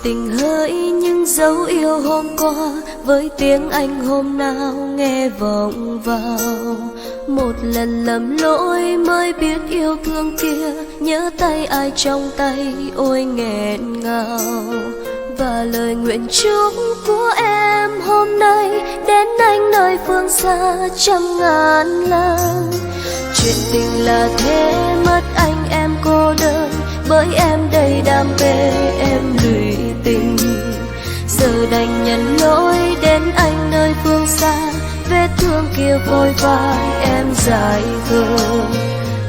tình hỡi những dấu yêu hôm qua, với tiếng anh hôm nào nghe vọng vào. Một lần lầm lỗi mới biết yêu thương kia, nhớ tay ai trong tay ôi nghẹn ngào. Và lời nguyện chúc của em hôm nay đến anh nơi phương xa trăm ngàn lần. Chuyện tình là thế, mất anh em cô đơn, bởi em đầy đam mê em lụy tình. Giờ đành nhận lỗi đến anh nơi phương xa, vết thương kia vội vai em dài khờ.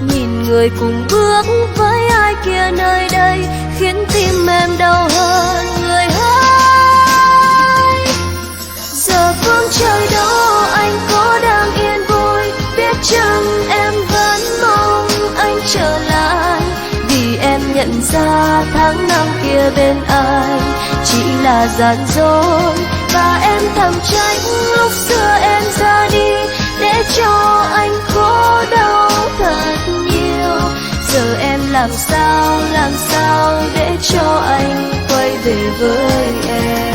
Nhìn người cùng bước với ai kia nơi đây, khiến tim em đau hơn người hỡi. Giờ phương trời đó anh có đang yên vui, biết chăng em vẫn mong anh trở lại. Vì em nhận ra tháng năm kia bên anh chỉ là gian dối, và em thầm trách lúc xưa em ra đi, để cho anh khổ đau thật nhiều. Giờ em làm sao để cho anh quay về với em.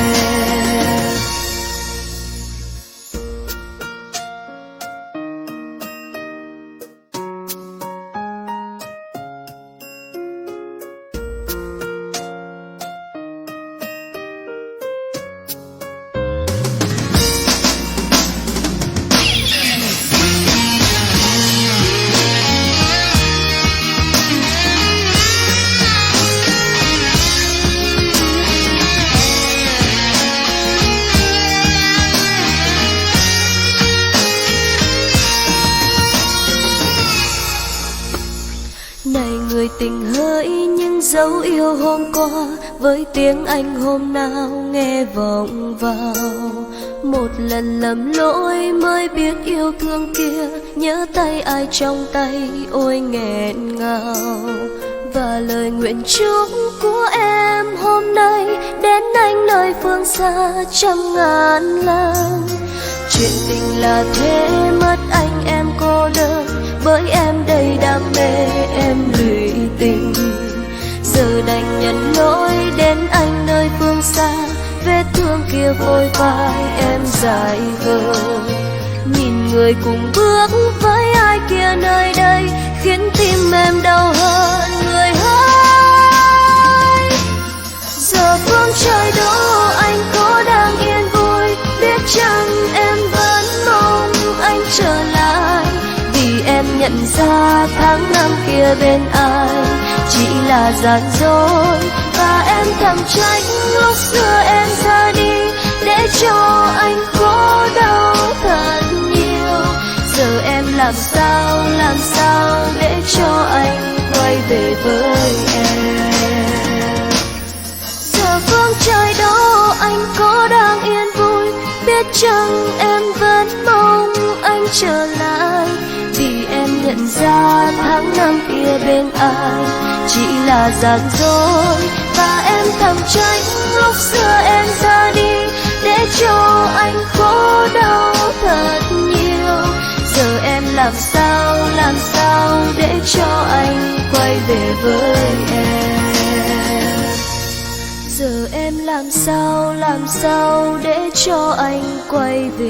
Này người tình hỡi, những dấu yêu hôm qua, với tiếng anh hôm nào nghe vọng vào. Một lần lầm lỗi mới biết yêu thương kia, nhớ tay ai trong tay ôi nghẹn ngào. Và lời nguyện chúc của em hôm nay đến anh nơi phương xa trăm ngàn lần. Chuyện tình là thế, mất anh em cô đơn, bởi em đầy đam mê em lụy tình. Giờ đành nhận lỗi đến anh nơi phương xa, vết thương kia vội vai em dài khờ. Nhìn người cùng bước với ai kia nơi đây, khiến tim em đau hơn người hỡi. Giờ phương trời đó anh có đang yên vui, biết chăng em vẫn mong anh trở lại. Vì em nhận ra tháng năm kia bên ai chỉ là gian dối, và em thầm trách lúc xưa em ra đi, để cho anh khổ đau thật nhiều. Giờ em làm sao để cho anh quay về với em. Giờ phương trời đó anh có đang yên vui, biết chăng em vẫn mong anh trở lại. Vì em nhận ra tháng năm kia bên ai chỉ là gian dối, và em thầm trách lúc xưa em ra đi, để cho anh khổ đau thật nhiều. Giờ em làm sao để cho anh quay về với em. Giờ em làm sao để cho anh quay về.